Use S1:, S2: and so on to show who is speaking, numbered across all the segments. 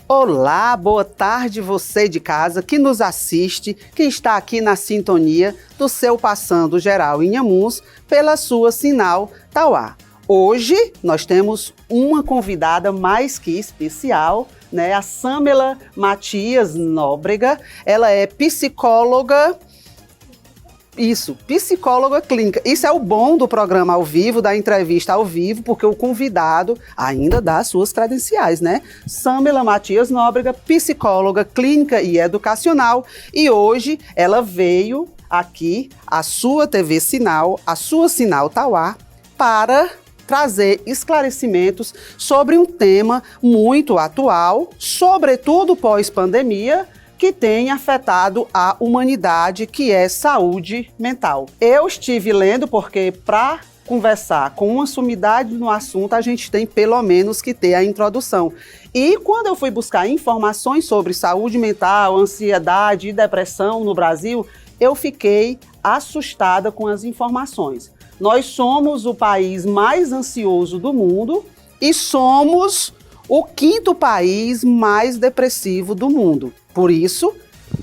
S1: Olá, boa tarde você de casa que nos assiste, que está aqui na sintonia do seu Passando Geral Inhamuns pela sua Sinal Tauá. Hoje nós temos uma convidada mais que especial, né? A Samela Matias Nóbrega. Ela é psicóloga. Isso, psicóloga clínica. Isso é o bom do programa ao vivo, da entrevista ao vivo, porque o convidado ainda dá as suas credenciais, né? Samela Matias Nóbrega, psicóloga clínica e educacional. E hoje ela veio aqui, à sua TV Sinal, a sua Sinal Tauá, para trazer esclarecimentos sobre um tema muito atual, sobretudo pós-pandemia, que tem afetado a humanidade, que é saúde mental. Eu estive lendo porque para conversar com uma sumidade no assunto, a gente tem pelo menos que ter a introdução. E quando eu fui buscar informações sobre saúde mental, ansiedade e depressão no Brasil, eu fiquei assustada com as informações. Nós somos o país mais ansioso do mundo e somos o 5º país mais depressivo do mundo. Por isso,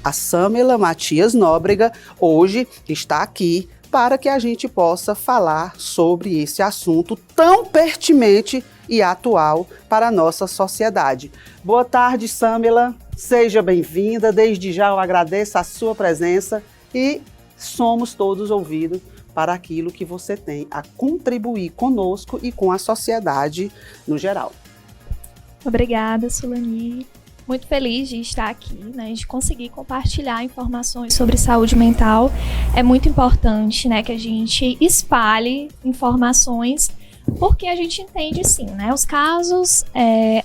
S1: a Samela Matias Nóbrega hoje está aqui para que a gente possa falar sobre esse assunto tão pertinente e atual para a nossa sociedade. Boa tarde, Samela. Seja bem-vinda. Desde já eu agradeço a sua presença e somos todos ouvidos para aquilo que você tem a contribuir conosco e com a sociedade no geral.
S2: Obrigada, Sulani. Muito feliz de estar aqui, né, de conseguir compartilhar informações sobre saúde mental. É muito importante, né, que a gente espalhe informações, porque a gente entende, sim, né, os casos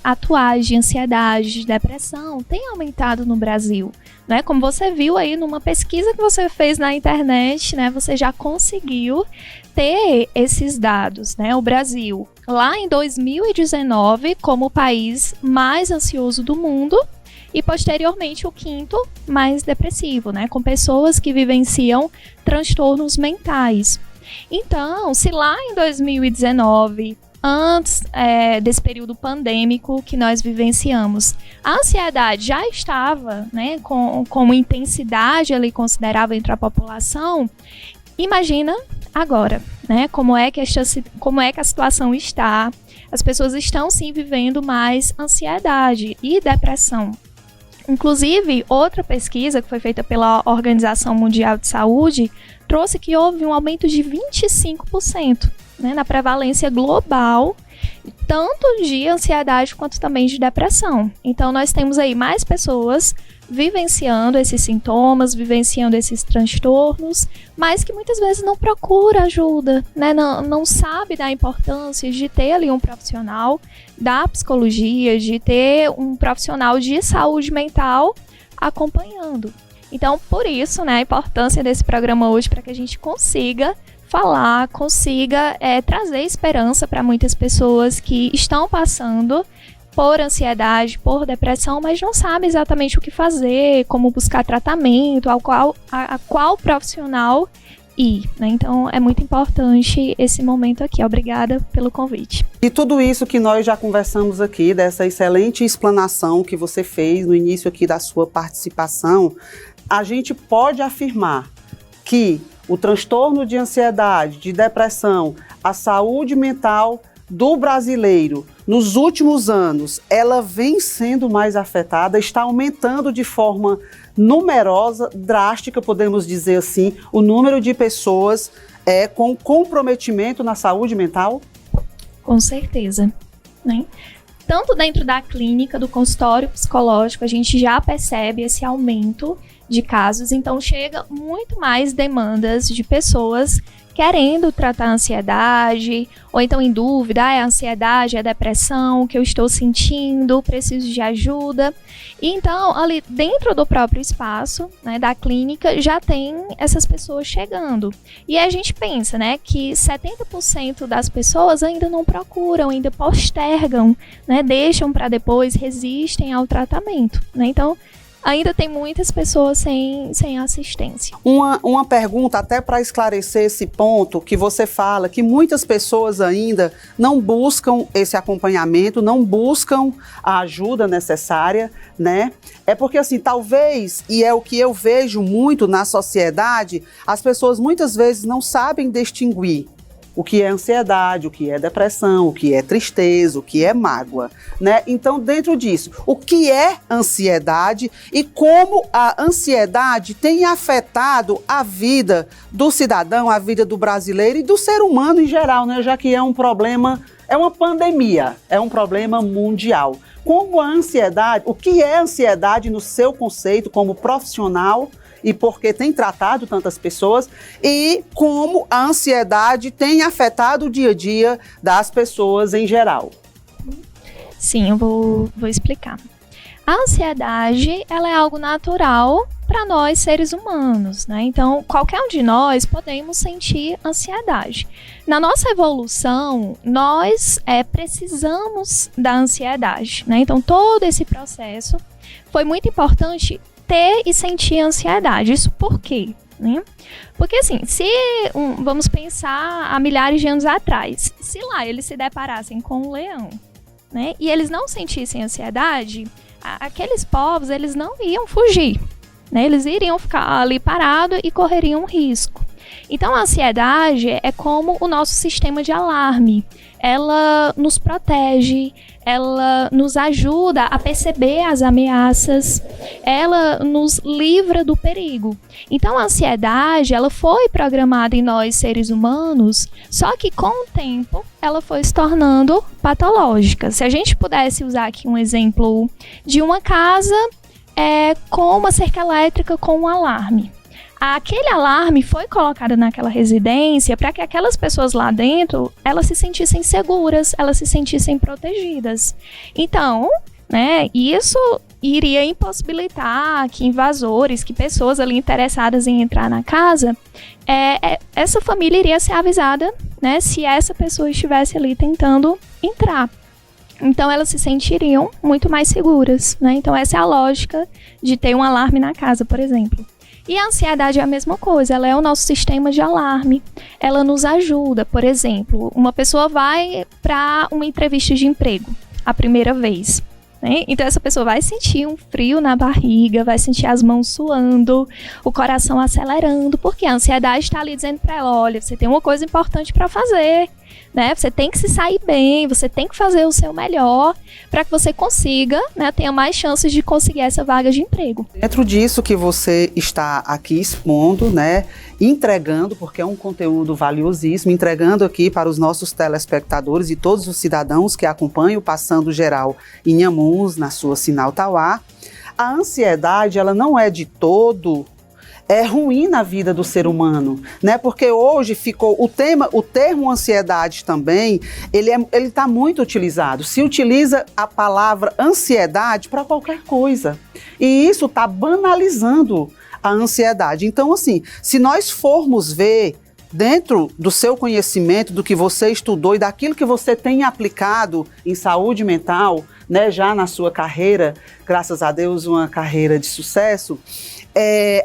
S2: atuais de ansiedade, de depressão, têm aumentado no Brasil. Né, como você viu aí numa pesquisa que você fez na internet, né, você já conseguiu ter esses dados, né? O Brasil, lá em 2019, como o país mais ansioso do mundo e posteriormente o 5º mais depressivo, né? Com pessoas que vivenciam transtornos mentais. Então, se lá em 2019, antes desse período pandêmico que nós vivenciamos, a ansiedade já estava, né, com uma intensidade ali considerável entre a população, imagina agora, né, como é que a situação está. As pessoas estão sim vivendo mais ansiedade e depressão. Inclusive, outra pesquisa que foi feita pela Organização Mundial de Saúde trouxe que houve um aumento de 25%, né, na prevalência global, tanto de ansiedade quanto também de depressão. Então, nós temos aí mais pessoas vivenciando esses sintomas, vivenciando esses transtornos, mas que muitas vezes não procura ajuda, né? Não sabe da importância de ter ali um profissional da psicologia, de ter um profissional de saúde mental acompanhando. Então, por isso, né, a importância desse programa hoje, para que a gente consiga falar, consiga trazer esperança para muitas pessoas que estão passando por ansiedade, por depressão, mas não sabe exatamente o que fazer, como buscar tratamento, a qual profissional ir, né? Então é muito importante esse momento aqui. Obrigada pelo convite.
S1: E tudo isso que nós já conversamos aqui, dessa excelente explanação que você fez no início aqui da sua participação, a gente pode afirmar que o transtorno de ansiedade, de depressão, a saúde mental do brasileiro, nos últimos anos, ela vem sendo mais afetada, está aumentando de forma numerosa, drástica, podemos dizer assim, o número de pessoas com comprometimento na saúde mental?
S2: Com certeza, né? Tanto dentro da clínica, do consultório psicológico, a gente já percebe esse aumento de casos, então chega muito mais demandas de pessoas querendo tratar a ansiedade, ou então em dúvida, é a ansiedade, é a depressão, o que eu estou sentindo, preciso de ajuda. E então, ali dentro do próprio espaço, né, da clínica, já tem essas pessoas chegando. E a gente pensa, né, que 70% das pessoas ainda não procuram, ainda postergam, né, deixam para depois, resistem ao tratamento, né? Então, ainda tem muitas pessoas sem assistência.
S1: Uma pergunta até para esclarecer esse ponto que você fala, que muitas pessoas ainda não buscam esse acompanhamento, não buscam a ajuda necessária, né? É porque assim, talvez, e é o que eu vejo muito na sociedade, as pessoas muitas vezes não sabem distinguir o que é ansiedade, o que é depressão, o que é tristeza, o que é mágoa, né? Então, dentro disso, o que é ansiedade e como a ansiedade tem afetado a vida do cidadão, a vida do brasileiro e do ser humano em geral, né? Já que é um problema, é uma pandemia, é um problema mundial. Como a ansiedade, o que é ansiedade no seu conceito como profissional e porque tem tratado tantas pessoas, e como a ansiedade tem afetado o dia a dia das pessoas em geral.
S2: Sim, eu vou explicar. A ansiedade, ela é algo natural para nós, seres humanos, né? Então, qualquer um de nós podemos sentir ansiedade. Na nossa evolução, nós precisamos da ansiedade, né? Então, todo esse processo foi muito importante ter e sentir ansiedade. Isso por quê? Né? Porque assim, vamos pensar há milhares de anos atrás, se lá eles se deparassem com um leão, né, e eles não sentissem ansiedade, aqueles povos, eles não iam fugir, né, eles iriam ficar ali parados e correriam um risco. Então, a ansiedade é como o nosso sistema de alarme. Ela nos protege, ela nos ajuda a perceber as ameaças, ela nos livra do perigo. Então, a ansiedade, ela foi programada em nós, seres humanos, só que com o tempo ela foi se tornando patológica. Se a gente pudesse usar aqui um exemplo de uma casa com uma cerca elétrica com um alarme. Aquele alarme foi colocado naquela residência para que aquelas pessoas lá dentro, elas se sentissem seguras, elas se sentissem protegidas. Então, né, isso iria impossibilitar que invasores, que pessoas ali interessadas em entrar na casa, essa família iria ser avisada, né, se essa pessoa estivesse ali tentando entrar. Então, elas se sentiriam muito mais seguras, né? Então, essa é a lógica de ter um alarme na casa, por exemplo. E a ansiedade é a mesma coisa, ela é o nosso sistema de alarme, ela nos ajuda. Por exemplo, uma pessoa vai para uma entrevista de emprego a primeira vez, né? Então essa pessoa vai sentir um frio na barriga, vai sentir as mãos suando, o coração acelerando, porque a ansiedade está ali dizendo para ela, olha, você tem uma coisa importante para fazer, né? Você tem que se sair bem, você tem que fazer o seu melhor para que você consiga, né, tenha mais chances de conseguir essa vaga de emprego.
S1: Dentro disso que você está aqui expondo, né, entregando, porque é um conteúdo valiosíssimo, entregando aqui para os nossos telespectadores e todos os cidadãos que acompanham o Passando Geral em Inhamuns, na sua Sinal Tauá, a ansiedade, ela não é de todo ruim na vida do ser humano, né? Porque hoje ficou o termo ansiedade também, ele está muito utilizado. Se utiliza a palavra ansiedade para qualquer coisa. E isso está banalizando a ansiedade. Então, assim, se nós formos ver dentro do seu conhecimento, do que você estudou e daquilo que você tem aplicado em saúde mental, né, já na sua carreira, graças a Deus, uma carreira de sucesso,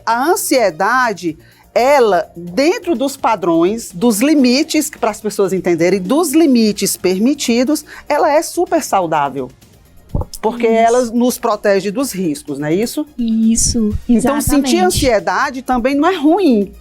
S1: a ansiedade, ela, dentro dos padrões, dos limites, para as pessoas entenderem, dos limites permitidos, ela é super saudável. Porque ela nos protege dos riscos, não é isso?
S2: Isso, exatamente.
S1: Então, sentir ansiedade também não é ruim.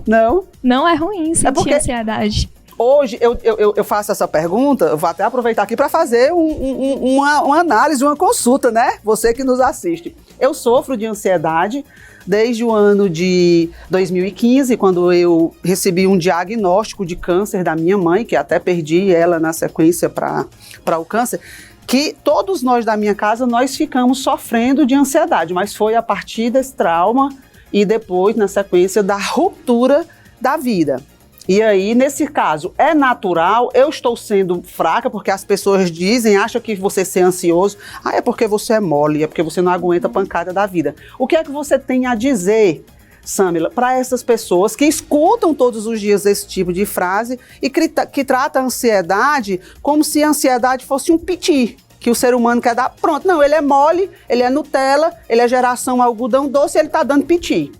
S2: Não. Não é ruim sentir ansiedade.
S1: Hoje, eu faço essa pergunta, eu vou até aproveitar aqui para fazer uma análise, uma consulta, né? Você que nos assiste. Eu sofro de ansiedade desde o ano de 2015, quando eu recebi um diagnóstico de câncer da minha mãe, que até perdi ela na sequência para o câncer, que todos nós da minha casa, nós ficamos sofrendo de ansiedade, mas foi a partir desse trauma e depois, na sequência, da ruptura da vida. E aí, nesse caso, é natural, eu estou sendo fraca, porque as pessoas dizem, acham que você ser ansioso, é porque você é mole, é porque você não aguenta a pancada da vida. O que é que você tem a dizer, Samila, para essas pessoas que escutam todos os dias esse tipo de frase e que trata a ansiedade como se a ansiedade fosse um piti, que o ser humano quer dar. Pronto, não, ele é mole, ele é Nutella, ele é geração algodão doce, ele está dando piti.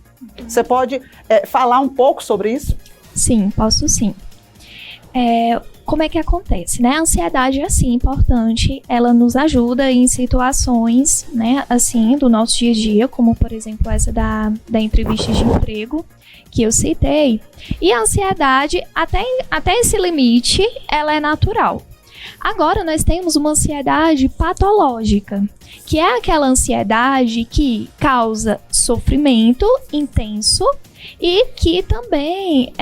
S1: Você pode falar um pouco sobre isso?
S2: Sim, posso sim. Como é que acontece, né? A ansiedade é, sim, importante, ela nos ajuda em situações, né, assim, do nosso dia a dia, como, por exemplo, essa da entrevista de emprego, que eu citei. E a ansiedade, até esse limite, ela é natural. Agora, nós temos uma ansiedade patológica, que é aquela ansiedade que causa sofrimento intenso e que também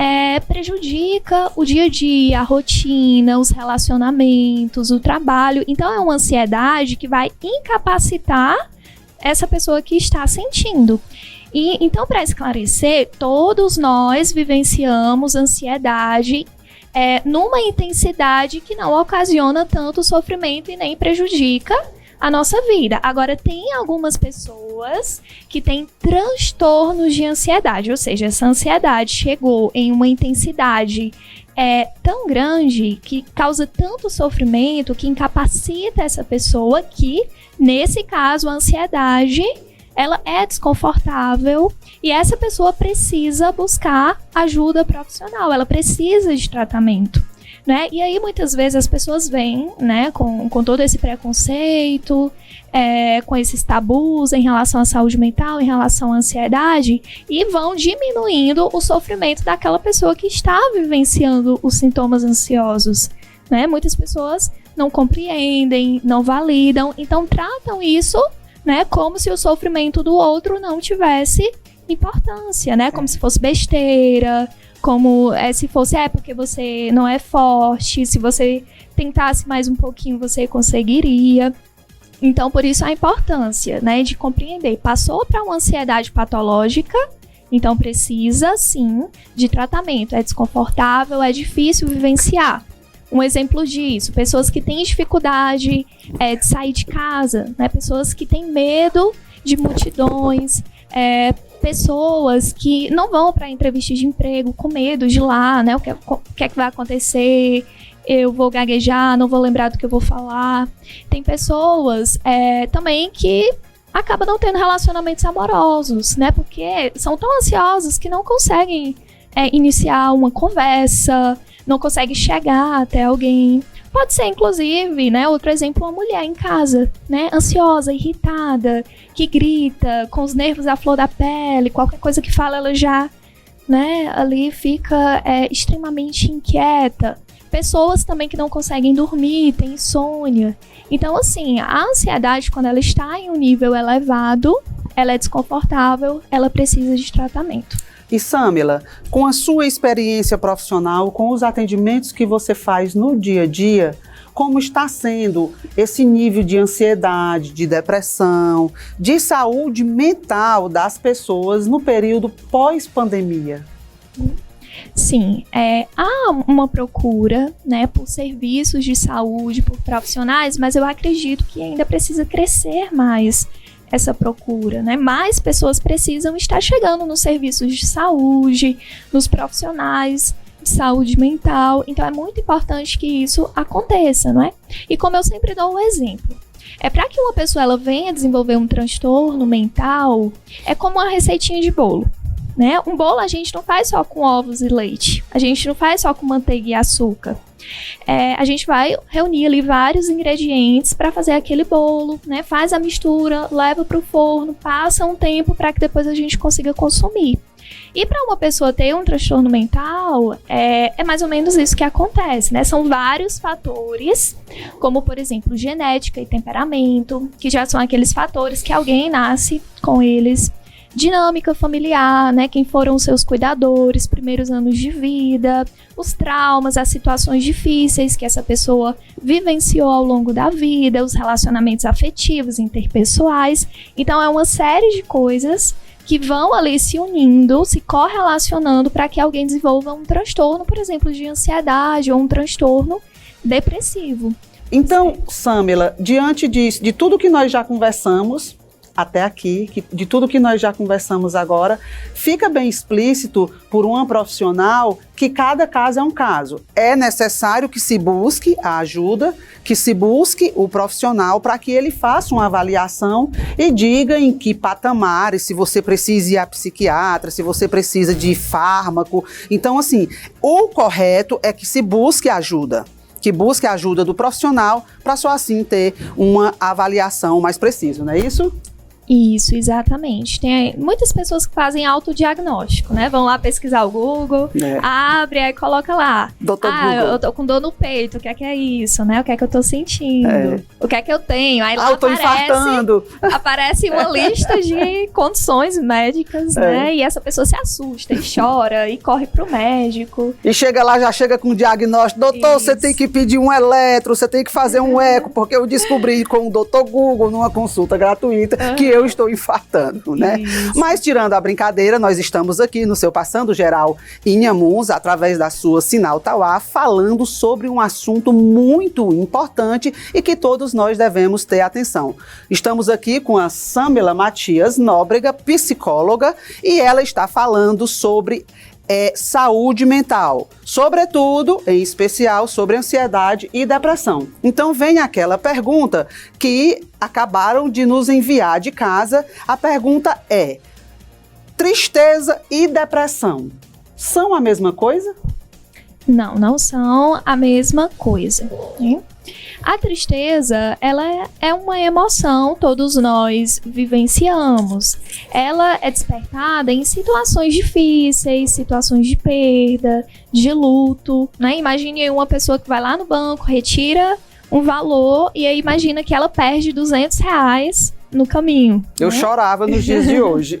S2: prejudica o dia a dia, a rotina, os relacionamentos, o trabalho. Então, é uma ansiedade que vai incapacitar essa pessoa que está sentindo. E então, para esclarecer, todos nós vivenciamos ansiedade numa intensidade que não ocasiona tanto sofrimento e nem prejudica a nossa vida. Agora, tem algumas pessoas que têm transtornos de ansiedade, ou seja, essa ansiedade chegou em uma intensidade tão grande, que causa tanto sofrimento, que incapacita essa pessoa, que, nesse caso, a ansiedade, ela é desconfortável e essa pessoa precisa buscar ajuda profissional, ela precisa de tratamento, né? E aí, muitas vezes, as pessoas vêm, né, com todo esse preconceito, com esses tabus em relação à saúde mental, em relação à ansiedade, e vão diminuindo o sofrimento daquela pessoa que está vivenciando os sintomas ansiosos, né? Muitas pessoas não compreendem, não validam, então tratam isso, né, como se o sofrimento do outro não tivesse importância, né? Como se fosse besteira, como se fosse porque você não é forte, se você tentasse mais um pouquinho você conseguiria. Então, por isso a importância, né, de compreender. Passou para uma ansiedade patológica, então precisa, sim, de tratamento. É desconfortável, é difícil vivenciar. Um exemplo disso, pessoas que têm dificuldade de sair de casa, né? Pessoas que têm medo de multidões, pessoas que não vão para entrevista de emprego com medo de ir lá, né? O que é que vai acontecer? Eu vou gaguejar, não vou lembrar do que eu vou falar. Tem pessoas também que acabam não tendo relacionamentos amorosos, né? Porque são tão ansiosos que não conseguem iniciar uma conversa, não consegue chegar até alguém. Pode ser, inclusive, né, outro exemplo, uma mulher em casa, né, ansiosa, irritada, que grita, com os nervos à flor da pele, qualquer coisa que fala ela já, né, ali fica extremamente inquieta. Pessoas também que não conseguem dormir, têm insônia. Então, assim, a ansiedade, quando ela está em um nível elevado, ela é desconfortável, ela precisa de tratamento.
S1: E Samila, com a sua experiência profissional, com os atendimentos que você faz no dia a dia, como está sendo esse nível de ansiedade, de depressão, de saúde mental das pessoas no período pós-pandemia?
S2: Sim, há uma procura, né, por serviços de saúde, por profissionais, mas eu acredito que ainda precisa crescer mais essa procura, né? Mais pessoas precisam estar chegando nos serviços de saúde, nos profissionais de saúde mental. Então é muito importante que isso aconteça, não é? E como eu sempre dou um exemplo, para que uma pessoa ela venha desenvolver um transtorno mental, é como uma receitinha de bolo, né? Um bolo a gente não faz só com ovos e leite, a gente não faz só com manteiga e açúcar. A gente vai reunir ali vários ingredientes para fazer aquele bolo, né? Faz a mistura, leva para o forno, passa um tempo para que depois a gente consiga consumir. E para uma pessoa ter um transtorno mental, é mais ou menos isso que acontece, né? São vários fatores, como, por exemplo, genética e temperamento, que já são aqueles fatores que alguém nasce com eles. Dinâmica familiar, né? Quem foram os seus cuidadores, primeiros anos de vida, os traumas, as situações difíceis que essa pessoa vivenciou ao longo da vida, os relacionamentos afetivos, interpessoais. Então, é uma série de coisas que vão ali se unindo, se correlacionando para que alguém desenvolva um transtorno, por exemplo, de ansiedade ou um transtorno depressivo.
S1: Então, Samila, diante de tudo que nós já conversamos, até aqui, de tudo que nós já conversamos agora, fica bem explícito por uma profissional que cada caso é um caso. É necessário que se busque a ajuda, que se busque o profissional para que ele faça uma avaliação e diga em que patamares, se você precisa ir a psiquiatra, se você precisa de fármaco. Então, assim, o correto é que se busque ajuda. Que busque a ajuda do profissional para só assim ter uma avaliação mais precisa, não é isso?
S2: Isso, exatamente. Tem muitas pessoas que fazem autodiagnóstico, né? Vão lá pesquisar o Google, abre, aí coloca lá.
S1: Doutor Google.
S2: Eu tô com dor no peito, o que é isso, né? O que é que eu tô sentindo? O que é que eu tenho? Aí lá
S1: tô infartando.
S2: Aparece uma lista de condições médicas, né? E essa pessoa se assusta e chora e corre pro médico.
S1: E chega lá, já chega com o diagnóstico. Doutor, você tem que pedir um eletro, você tem que fazer um eco, porque eu descobri com o doutor Google, numa consulta gratuita, que eu estou infartando, né? Isso. Mas tirando a brincadeira, nós estamos aqui no seu Passando Geral em Inhamuns, através da sua Sinal Tauá, falando sobre um assunto muito importante e que todos nós devemos ter atenção. Estamos aqui com a Samila Matias Nóbrega, psicóloga, e ela está falando sobre saúde mental, sobretudo, em especial, sobre ansiedade e depressão. Então vem aquela pergunta que acabaram de nos enviar de casa. A pergunta é: tristeza e depressão são a mesma coisa?
S2: Não, não são a mesma coisa, né? A tristeza, ela é uma emoção, todos nós vivenciamos. Ela é despertada em situações difíceis, situações de perda, de luto, né? Imagine uma pessoa que vai lá no banco, retira um valor e aí imagina que ela perde R$200 no caminho.
S1: Eu chorava nos dias de hoje.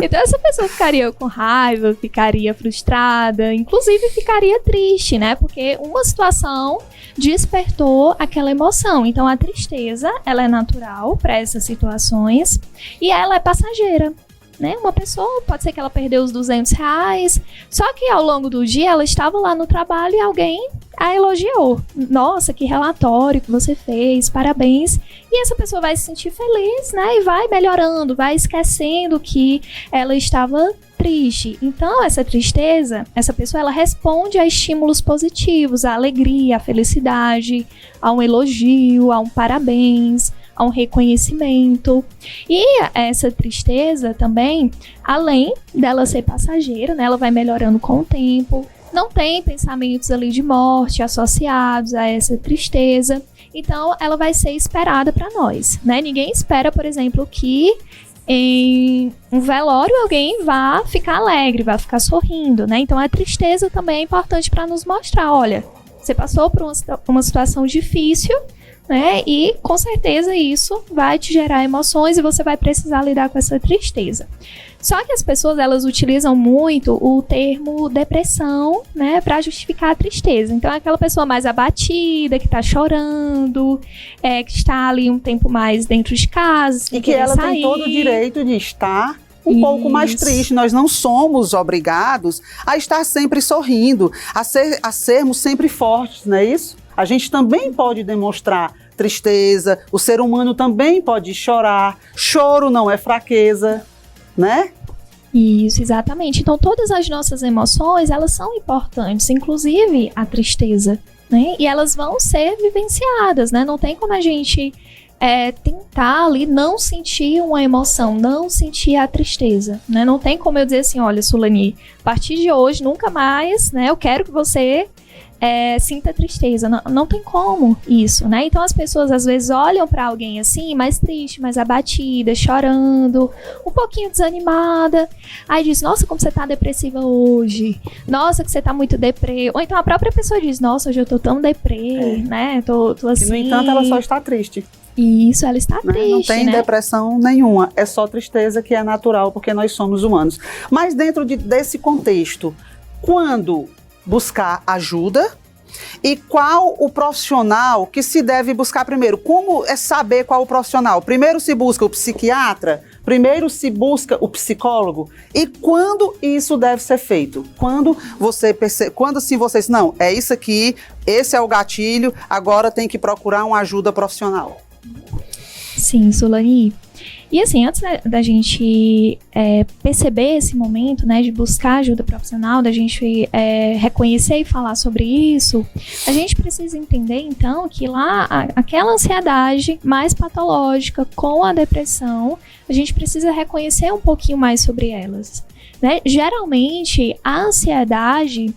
S2: Então essa pessoa ficaria com raiva, ficaria frustrada, inclusive ficaria triste, né? Porque uma situação despertou aquela emoção. Então a tristeza, ela é natural para essas situações e ela é passageira, né? Uma pessoa, pode ser que ela perdeu os R$200, só que ao longo do dia ela estava lá no trabalho e alguém a elogiou. Nossa, que relatório que você fez, parabéns. E essa pessoa vai se sentir feliz, né? E vai melhorando, vai esquecendo que ela estava triste. Então, essa tristeza, essa pessoa, ela responde a estímulos positivos, a alegria, a felicidade, a um elogio, a um parabéns, a um reconhecimento. E essa tristeza também, além dela ser passageira, né? Ela vai melhorando com o tempo. Não tem pensamentos ali de morte associados a essa tristeza. Então, ela vai ser esperada para nós, né? Ninguém espera, por exemplo, que em um velório alguém vá ficar alegre, vá ficar sorrindo, né? Então, a tristeza também é importante para nos mostrar, olha, você passou por uma situação difícil, né? E com certeza isso vai te gerar emoções e você vai precisar lidar com essa tristeza. Só que as pessoas, elas utilizam muito o termo depressão, né, para justificar a tristeza. Então, é aquela pessoa mais abatida, que está chorando, que está ali um tempo mais dentro de casa.
S1: E que ela tem todo o direito de estar um pouco mais triste. Nós não somos obrigados a estar sempre sorrindo, a sermos sempre fortes, não é isso? A gente também pode demonstrar tristeza, o ser humano também pode chorar. Choro não é fraqueza, né?
S2: Isso, exatamente. Então, todas as nossas emoções, elas são importantes, inclusive a tristeza, né? E elas vão ser vivenciadas, né? Não tem como a gente tentar ali não sentir uma emoção, não sentir a tristeza, né? Não tem como eu dizer assim, olha, Sulani, a partir de hoje, nunca mais, né? Eu quero que você sinta tristeza. Não tem como isso, né? Então as pessoas às vezes olham para alguém assim, mais triste, mais abatida, chorando, um pouquinho desanimada, aí diz, nossa, como você tá depressiva hoje, nossa, que você tá muito deprê, ou então a própria pessoa diz, nossa, hoje eu tô tão deprê, né? Tô assim.
S1: E, no entanto, ela só está triste.
S2: Isso, ela está triste,
S1: não tem depressão nenhuma, é só tristeza, que é natural, porque nós somos humanos. Mas dentro desse contexto, quando buscar ajuda e qual o profissional que se deve buscar primeiro? Como é saber qual o profissional? Primeiro se busca o psiquiatra, primeiro se busca o psicólogo, e quando isso deve ser feito? Quando se você diz, não, é isso aqui, esse é o gatilho, agora tem que procurar uma ajuda profissional.
S2: Sim, Sulani. E assim, antes da gente perceber esse momento, né, de buscar ajuda profissional, da gente reconhecer e falar sobre isso, a gente precisa entender, então, que lá aquela ansiedade mais patológica com a depressão, a gente precisa reconhecer um pouquinho mais sobre elas. Né? Geralmente, a ansiedade,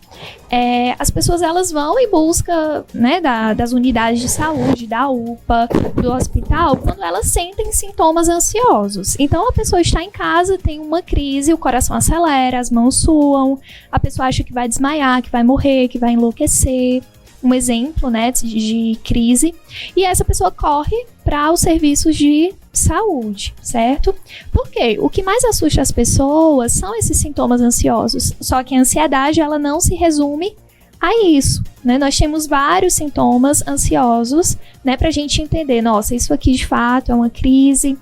S2: as pessoas elas vão em busca, né, das unidades de saúde, da UPA, do hospital, quando elas sentem sintomas ansiosos. Então, a pessoa está em casa, tem uma crise, o coração acelera, as mãos suam, a pessoa acha que vai desmaiar, que vai morrer, que vai enlouquecer. Um exemplo, né, de crise. E essa pessoa corre para os serviços de saúde, certo? Porque o que mais assusta as pessoas são esses sintomas ansiosos. Só que a ansiedade, ela não se resume a isso, né? Nós temos vários sintomas ansiosos, né, para a gente entender, nossa, isso aqui de fato é uma crise,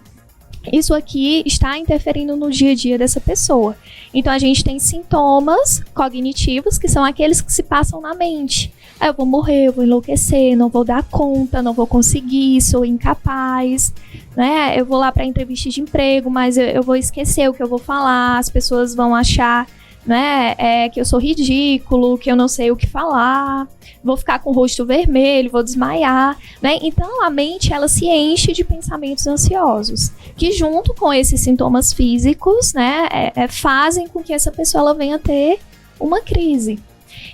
S2: isso aqui está interferindo no dia a dia dessa pessoa. Então, a gente tem sintomas cognitivos, que são aqueles que se passam na mente. Eu vou morrer, eu vou enlouquecer, não vou dar conta, não vou conseguir, sou incapaz, né? Eu vou lá para entrevista de emprego, mas eu vou esquecer o que eu vou falar, as pessoas vão achar, né, que eu sou ridículo, que eu não sei o que falar, vou ficar com o rosto vermelho, vou desmaiar, né? Então, a mente, ela se enche de pensamentos ansiosos, que junto com esses sintomas físicos, né, fazem com que essa pessoa ela venha ter uma crise.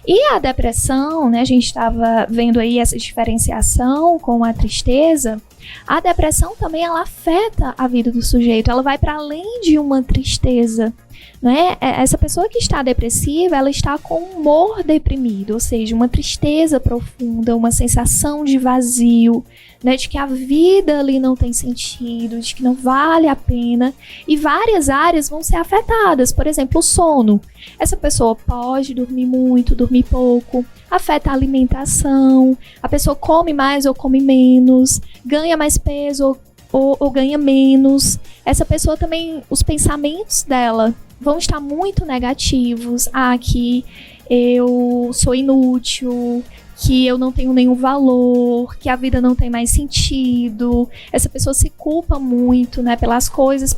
S2: E a depressão, né, a gente estava vendo aí essa diferenciação com a tristeza. A depressão também ela afeta a vida do sujeito, ela vai para além de uma tristeza, né? Essa pessoa que está depressiva, ela está com um humor deprimido, ou seja, uma tristeza profunda, uma sensação de vazio, né, de que a vida ali não tem sentido, de que não vale a pena, e várias áreas vão ser afetadas. Por exemplo, o sono. Essa pessoa pode dormir muito, dormir pouco, afeta a alimentação, a pessoa come mais ou come menos, ganha mais peso ou ganha menos. Essa pessoa também, os pensamentos dela vão estar muito negativos. Que eu sou inútil, que eu não tenho nenhum valor, que a vida não tem mais sentido. Essa pessoa se culpa muito, né, pelas coisas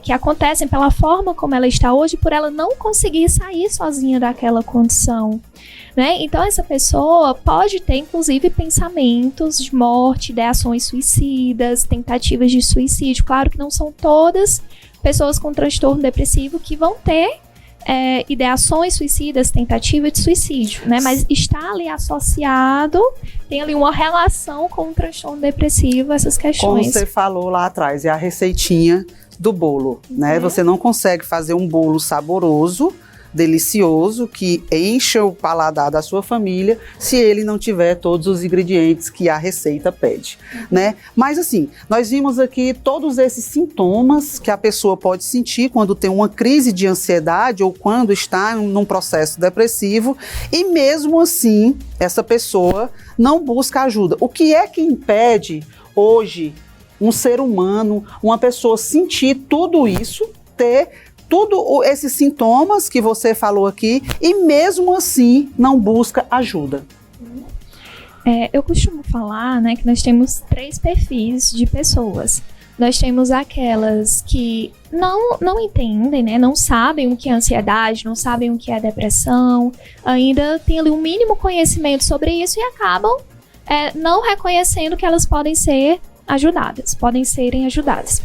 S2: que acontecem, pela forma como ela está hoje, por ela não conseguir sair sozinha daquela condição, né? Então, essa pessoa pode ter, inclusive, pensamentos de morte, ideações suicidas, tentativas de suicídio. Claro que não são todas pessoas com transtorno depressivo que vão ter ideações suicidas, tentativa de suicídio, né? Mas está ali associado, tem ali uma relação com o transtorno depressivo, essas questões.
S1: Como você falou lá atrás, é a receitinha do bolo, né? Você não consegue fazer um bolo saboroso, delicioso, que encha o paladar da sua família, se ele não tiver todos os ingredientes que a receita pede, né? Mas assim, nós vimos aqui todos esses sintomas que a pessoa pode sentir quando tem uma crise de ansiedade ou quando está num processo depressivo, e mesmo assim, essa pessoa não busca ajuda. O que é que impede hoje um ser humano, uma pessoa sentir tudo isso, ter tudo esses sintomas que você falou aqui, e mesmo assim não busca ajuda?
S2: Eu costumo falar, né, que nós temos 3 perfis de pessoas. Nós temos aquelas que não entendem, né, não sabem o que é ansiedade, não sabem o que é depressão, ainda tem ali um mínimo conhecimento sobre isso e acabam não reconhecendo que elas podem ser ajudadas, podem serem ajudadas.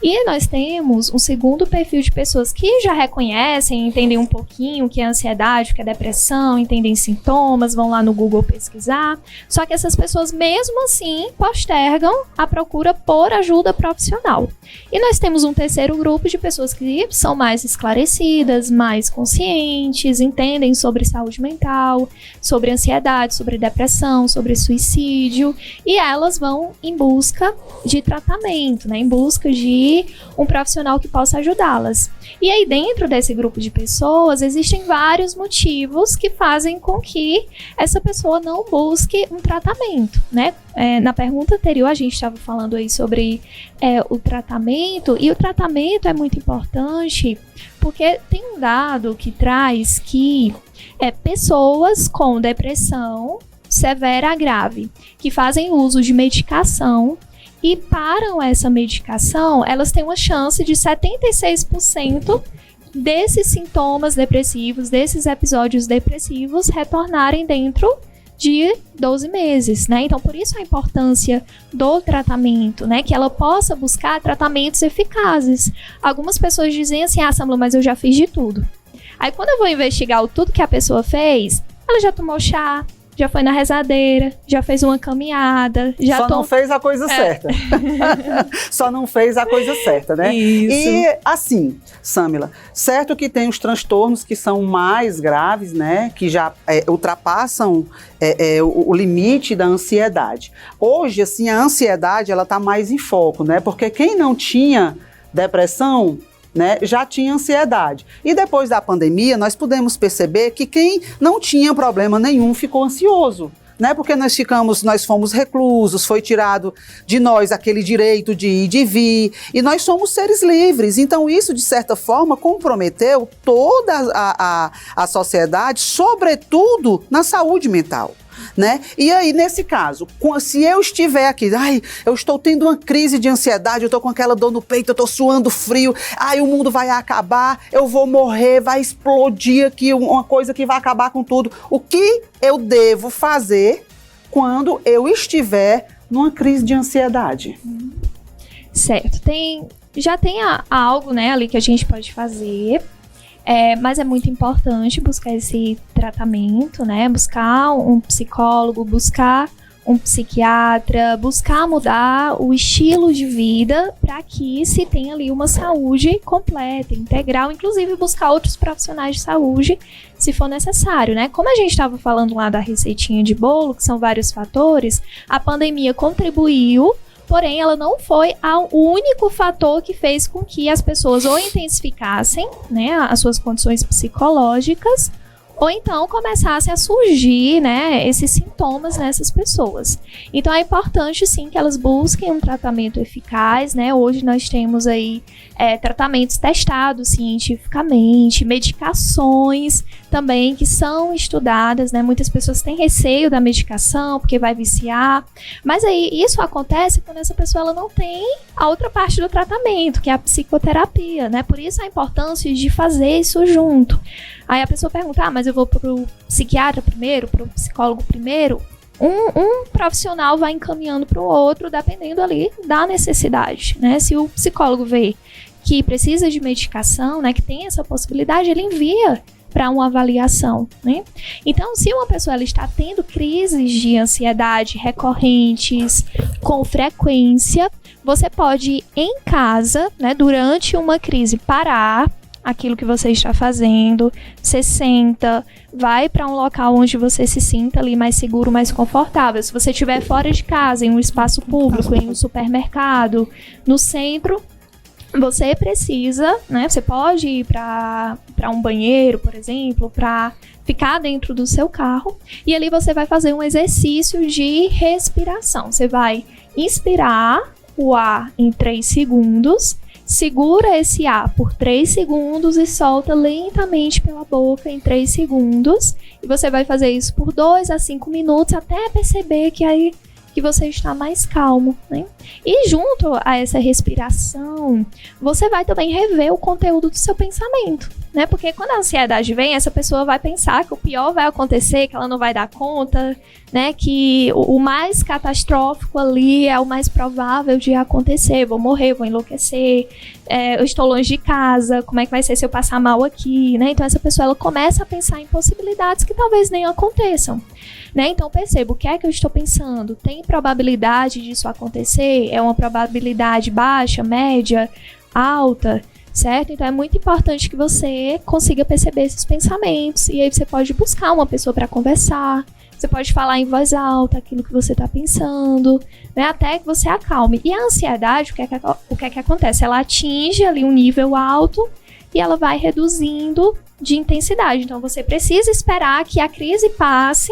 S2: E nós temos um segundo perfil de pessoas que já reconhecem, entendem um pouquinho o que é ansiedade, o que é depressão, entendem sintomas, vão lá no Google pesquisar. Só que essas pessoas, mesmo assim, postergam a procura por ajuda profissional. E nós temos um terceiro grupo de pessoas que são mais esclarecidas, mais conscientes, entendem sobre saúde mental, sobre ansiedade, sobre depressão, sobre suicídio, e elas vão em busca de tratamento, né, em busca de um profissional que possa ajudá-las. E aí, dentro desse grupo de pessoas, existem vários motivos que fazem com que essa pessoa não busque um tratamento, né? Na pergunta anterior, a gente estava falando aí sobre o tratamento, e o tratamento é muito importante porque tem um dado que traz que pessoas com depressão severa a grave, que fazem uso de medicação e param essa medicação, elas têm uma chance de 76% desses sintomas depressivos, desses episódios depressivos, retornarem dentro de 12 meses, né? Então, por isso a importância do tratamento, né? Que ela possa buscar tratamentos eficazes. Algumas pessoas dizem assim, Samula, mas eu já fiz de tudo. Aí, quando eu vou investigar o tudo que a pessoa fez, ela já tomou chá, já foi na rezadeira, já fez uma caminhada, já
S1: não fez a coisa certa. Só não fez a coisa certa, né?
S2: Isso.
S1: E assim, Samila, certo que tem os transtornos que são mais graves, né? Que já ultrapassam o limite da ansiedade. Hoje, assim, a ansiedade, ela tá mais em foco, né? Porque quem não tinha depressão, né, já tinha ansiedade. E depois da pandemia, nós pudemos perceber que quem não tinha problema nenhum ficou ansioso, né? Porque nós fomos reclusos, foi tirado de nós aquele direito de ir e de vir, e nós somos seres livres. Então isso, de certa forma, comprometeu toda a sociedade, sobretudo na saúde mental. Né? E aí, nesse caso, se eu estiver aqui, eu estou tendo uma crise de ansiedade, eu estou com aquela dor no peito, eu estou suando frio, o mundo vai acabar, eu vou morrer, vai explodir aqui uma coisa que vai acabar com tudo. O que eu devo fazer quando eu estiver numa crise de ansiedade?
S2: Certo, já tem algo, né, ali que a gente pode fazer. Mas é muito importante buscar esse tratamento, né? Buscar um psicólogo, buscar um psiquiatra, buscar mudar o estilo de vida para que se tenha ali uma saúde completa, integral, inclusive buscar outros profissionais de saúde, se for necessário, né? Como a gente estava falando lá da receitinha de bolo, que são vários fatores, a pandemia contribuiu. Porém, ela não foi o único fator que fez com que as pessoas ou intensificassem, né, as suas condições psicológicas, ou então começassem a surgir, né, esses sintomas nessas pessoas. Então é importante sim que elas busquem um tratamento eficaz, né? Hoje nós temos aí tratamentos testados cientificamente, medicações também que são estudadas, né? Muitas pessoas têm receio da medicação porque vai viciar, mas aí isso acontece quando essa pessoa ela não tem a outra parte do tratamento, que é a psicoterapia, né? Por isso a importância de fazer isso junto. Aí a pessoa pergunta, mas eu vou pro psiquiatra primeiro, pro psicólogo primeiro? Um profissional vai encaminhando para o outro, dependendo ali da necessidade, né? Se o psicólogo vê que precisa de medicação, né, que tem essa possibilidade, ele envia para uma avaliação, né? Então, se uma pessoa ela está tendo crises de ansiedade recorrentes, com frequência, você pode, em casa, né, durante uma crise, parar aquilo que você está fazendo, você senta, vai para um local onde você se sinta ali mais seguro, mais confortável. Se você estiver fora de casa, em um espaço público, em um supermercado, no centro, você precisa, né? Você pode ir para um banheiro, por exemplo, para ficar dentro do seu carro, e ali você vai fazer um exercício de respiração. Você vai inspirar o ar em 3 segundos, segura esse ar por 3 segundos e solta lentamente pela boca em 3 segundos. E você vai fazer isso por 2 a 5 minutos até perceber que você está mais calmo, né? E junto a essa respiração, você vai também rever o conteúdo do seu pensamento, né? Porque quando a ansiedade vem, essa pessoa vai pensar que o pior vai acontecer, que ela não vai dar conta, né? Que o mais catastrófico ali é o mais provável de acontecer. Vou morrer, vou enlouquecer, eu estou longe de casa, como é que vai ser se eu passar mal aqui, né? Então essa pessoa ela começa a pensar em possibilidades que talvez nem aconteçam. Né? Então perceba, o que é que eu estou pensando? Tem probabilidade disso acontecer? É uma probabilidade baixa, média, alta, certo? Então é muito importante que você consiga perceber esses pensamentos, e aí você pode buscar uma pessoa para conversar, você pode falar em voz alta aquilo que você está pensando, né? Até que você acalme. E a ansiedade, o que é que acontece? Ela atinge ali um nível alto e ela vai reduzindo de intensidade. Então você precisa esperar que a crise passe,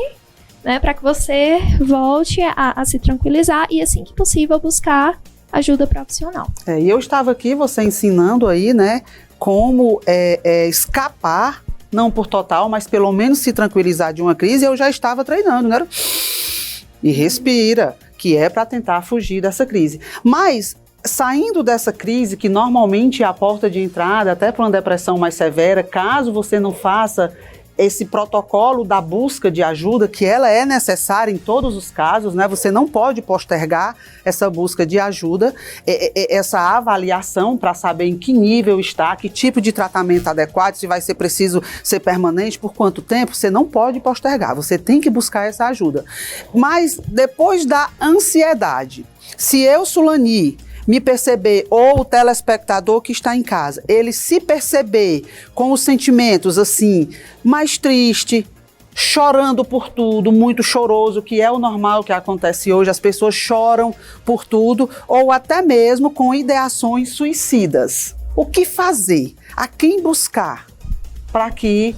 S2: né, para que você volte a se tranquilizar e, assim que possível, buscar ajuda profissional.
S1: E eu estava aqui, você ensinando aí, né, como escapar, não por total, mas pelo menos se tranquilizar de uma crise. Eu já estava treinando, né? E respira, que é para tentar fugir dessa crise. Mas, saindo dessa crise, que normalmente é a porta de entrada até para uma depressão mais severa, caso você não faça esse protocolo da busca de ajuda, que ela é necessária em todos os casos, né? Você não pode postergar essa busca de ajuda, essa avaliação para saber em que nível está, que tipo de tratamento adequado, se vai ser preciso ser permanente, por quanto tempo, você não pode postergar, você tem que buscar essa ajuda. Mas depois da ansiedade, se eu, Sulani, me perceber, ou o telespectador que está em casa, ele se perceber com os sentimentos assim, mais triste, chorando por tudo, muito choroso, que é o normal que acontece hoje, as pessoas choram por tudo, ou até mesmo com ideações suicidas. O que fazer? A quem buscar para que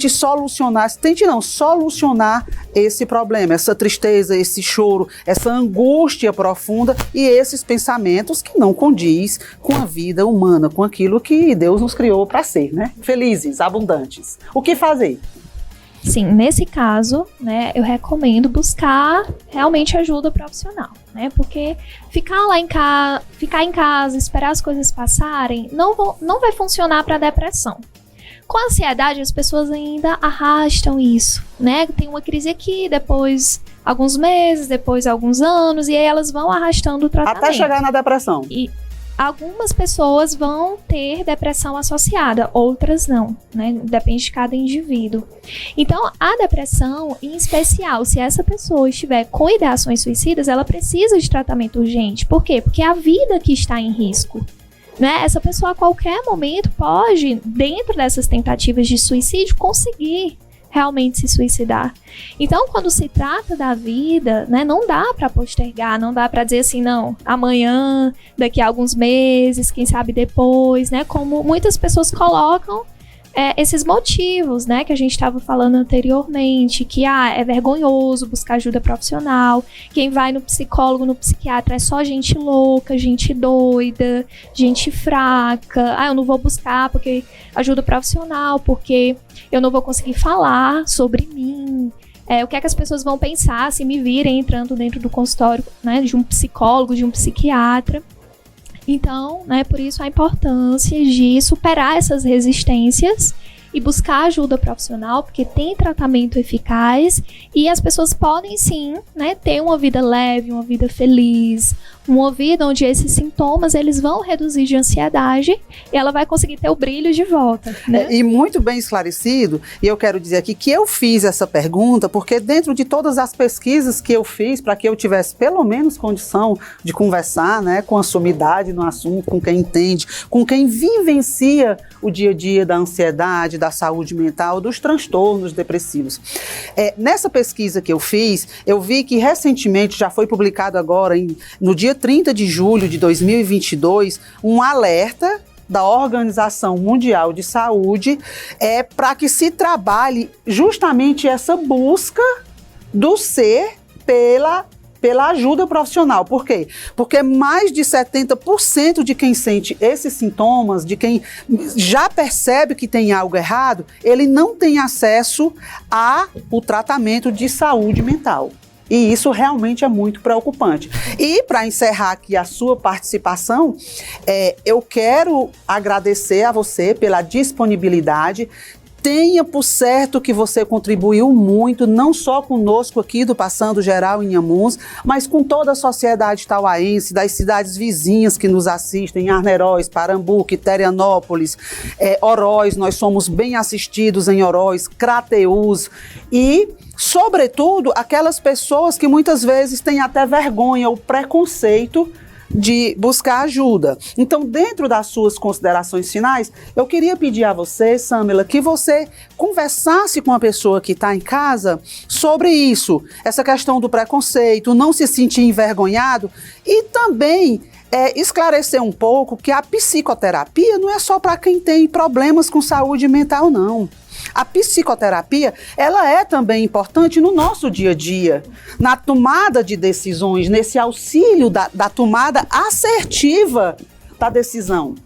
S1: solucionar esse problema, essa tristeza, esse choro, essa angústia profunda e esses pensamentos que não condiz com a vida humana, com aquilo que Deus nos criou para ser, né? Felizes, abundantes. O que fazer?
S2: Sim, nesse caso, né, eu recomendo buscar realmente ajuda profissional, né? Porque ficar em casa, esperar as coisas passarem, não vai funcionar para depressão. Com a ansiedade, as pessoas ainda arrastam isso, né? Tem uma crise aqui, depois alguns meses, depois alguns anos, e aí elas vão arrastando o tratamento.
S1: Até chegar na depressão.
S2: E algumas pessoas vão ter depressão associada, outras não, né? Depende de cada indivíduo. Então, a depressão, em especial, se essa pessoa estiver com ideações suicidas, ela precisa de tratamento urgente. Por quê? Porque é a vida que está em risco. Né? Essa pessoa a qualquer momento pode, dentro dessas tentativas de suicídio, conseguir realmente se suicidar. Então, quando se trata da vida, né, não dá para postergar, não dá para dizer assim, não, amanhã, daqui a alguns meses, quem sabe depois, né? Como muitas pessoas colocam esses motivos, né, que a gente estava falando anteriormente, que é vergonhoso buscar ajuda profissional, quem vai no psicólogo, no psiquiatra é só gente louca, gente doida, gente fraca, eu não vou buscar porque ajuda profissional, porque eu não vou conseguir falar sobre mim. O que é que as pessoas vão pensar se me virem entrando dentro do consultório, né, de um psicólogo, de um psiquiatra. Então, né, por isso a importância de superar essas resistências e buscar ajuda profissional, porque tem tratamento eficaz e as pessoas podem sim, né, ter uma vida leve, uma vida feliz, uma vida onde esses sintomas eles vão reduzir de ansiedade e ela vai conseguir ter o brilho de volta, né?
S1: E muito bem esclarecido, e eu quero dizer aqui que eu fiz essa pergunta porque dentro de todas as pesquisas que eu fiz para que eu tivesse pelo menos condição de conversar, né, com a sumidade no assunto, com quem entende, com quem vivencia o dia a dia da ansiedade, da saúde mental, dos transtornos depressivos. Nessa pesquisa que eu fiz, eu vi que recentemente, já foi publicado agora, no dia 30 de julho de 2022, um alerta da Organização Mundial de Saúde para que se trabalhe justamente essa busca do ser pela ajuda profissional. Por quê? Porque mais de 70% de quem sente esses sintomas, de quem já percebe que tem algo errado, ele não tem acesso ao tratamento de saúde mental. E isso realmente é muito preocupante. E para encerrar aqui a sua participação, eu quero agradecer a você pela disponibilidade. Tenha por certo que você contribuiu muito, não só conosco aqui do Passando Geral em Inhamuns, mas com toda a sociedade tauaense, das cidades vizinhas que nos assistem, Arneróis, Parambu, Quiterianópolis, Oroz, nós somos bem assistidos em Oroz, Crateús e, sobretudo, aquelas pessoas que muitas vezes têm até vergonha ou preconceito de buscar ajuda. Então, dentro das suas considerações finais, eu queria pedir a você, Samila, que você conversasse com a pessoa que está em casa sobre isso, essa questão do preconceito, não se sentir envergonhado e também esclarecer um pouco que a psicoterapia não é só para quem tem problemas com saúde mental, não. A psicoterapia, ela é também importante no nosso dia a dia, na tomada de decisões, nesse auxílio da tomada assertiva da decisão.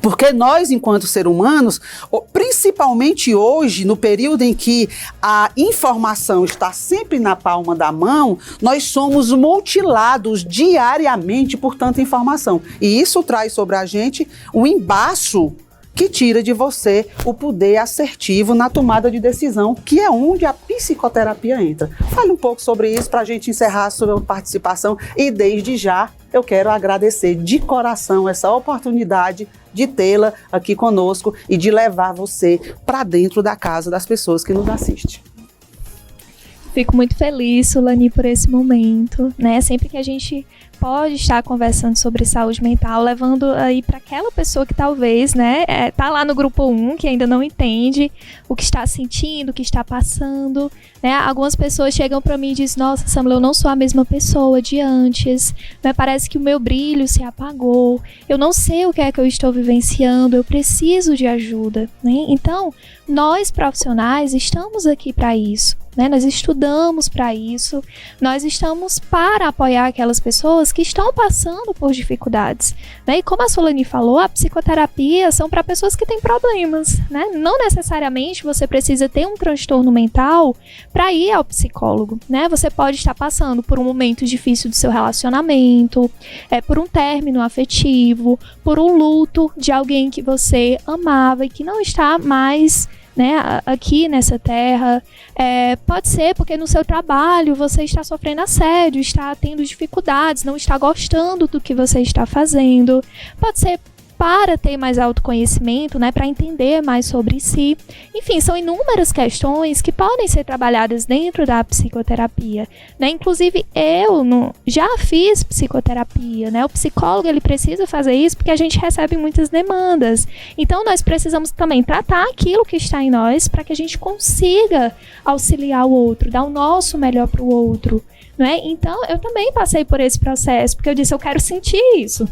S1: Porque nós, enquanto seres humanos, principalmente hoje, no período em que a informação está sempre na palma da mão, nós somos mutilados diariamente por tanta informação. E isso traz sobre a gente um embaço que tira de você o poder assertivo na tomada de decisão, que é onde a psicoterapia entra. Fale um pouco sobre isso para a gente encerrar a sua participação e desde já eu quero agradecer de coração essa oportunidade de tê-la aqui conosco e de levar você para dentro da casa das pessoas que nos assistem.
S2: Fico muito feliz, Sulani, por esse momento, né? Sempre que a gente pode estar conversando sobre saúde mental, levando aí para aquela pessoa que talvez, né, tá lá no grupo 1, que ainda não entende o que está sentindo, o que está passando, né? Algumas pessoas chegam para mim e dizem: nossa, Samila, eu não sou a mesma pessoa de antes, né? Parece que o meu brilho se apagou, eu não sei o que é que eu estou vivenciando, eu preciso de ajuda, né? Então, nós profissionais estamos aqui para isso, né? Nós estudamos para isso, nós estamos para apoiar aquelas pessoas que estão passando por dificuldades, né? E como a Sulani falou, a psicoterapia são para pessoas que têm problemas, né? Não necessariamente você precisa ter um transtorno mental para ir ao psicólogo, né? Você pode estar passando por um momento difícil do seu relacionamento, por um término afetivo, por um luto de alguém que você amava e que não está mais, né, aqui nessa terra. Pode ser porque no seu trabalho você está sofrendo assédio, está tendo dificuldades, não está gostando do que você está fazendo. Pode ser para ter mais autoconhecimento, né, para entender mais sobre si. Enfim, são inúmeras questões que podem ser trabalhadas dentro da psicoterapia, né? Inclusive, eu já fiz psicoterapia, né? O psicólogo, ele precisa fazer isso porque a gente recebe muitas demandas. Então, nós precisamos também tratar aquilo que está em nós para que a gente consiga auxiliar o outro, dar o nosso melhor para o outro, né? Então, eu também passei por esse processo, porque eu disse: eu quero sentir isso.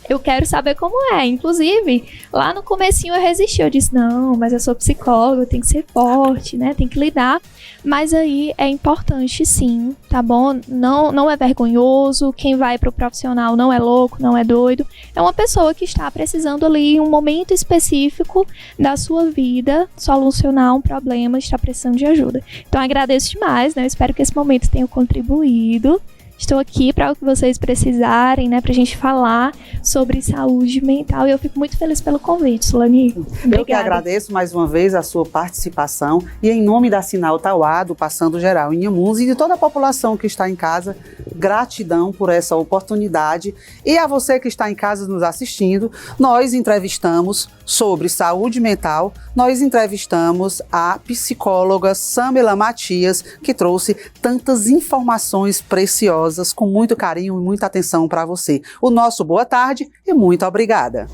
S2: Eu quero saber como é. Inclusive, lá no comecinho eu resisti. Eu disse: não, mas eu sou psicóloga, eu tenho que ser forte, né? Tem que lidar. Mas aí é importante sim, tá bom? Não é vergonhoso. Quem vai pro profissional não é louco, não é doido. É uma pessoa que está precisando ali, em um momento específico da sua vida, solucionar um problema, está precisando de ajuda. Então, agradeço demais, né? Eu espero que esse momento tenha contribuído. Estou aqui para o que vocês precisarem, né, para a gente falar sobre saúde mental, e eu fico muito feliz pelo convite, Sulani. Obrigada.
S1: Eu que agradeço mais uma vez a sua participação e em nome da Sinal Tauá, do Passando Geral em Inhamuns e de toda a população que está em casa, gratidão por essa oportunidade. E a você que está em casa nos assistindo, nós entrevistamos sobre saúde mental, nós entrevistamos a psicóloga Samila Matias, que trouxe tantas informações preciosas com muito carinho e muita atenção para você. O nosso boa tarde e muito obrigada.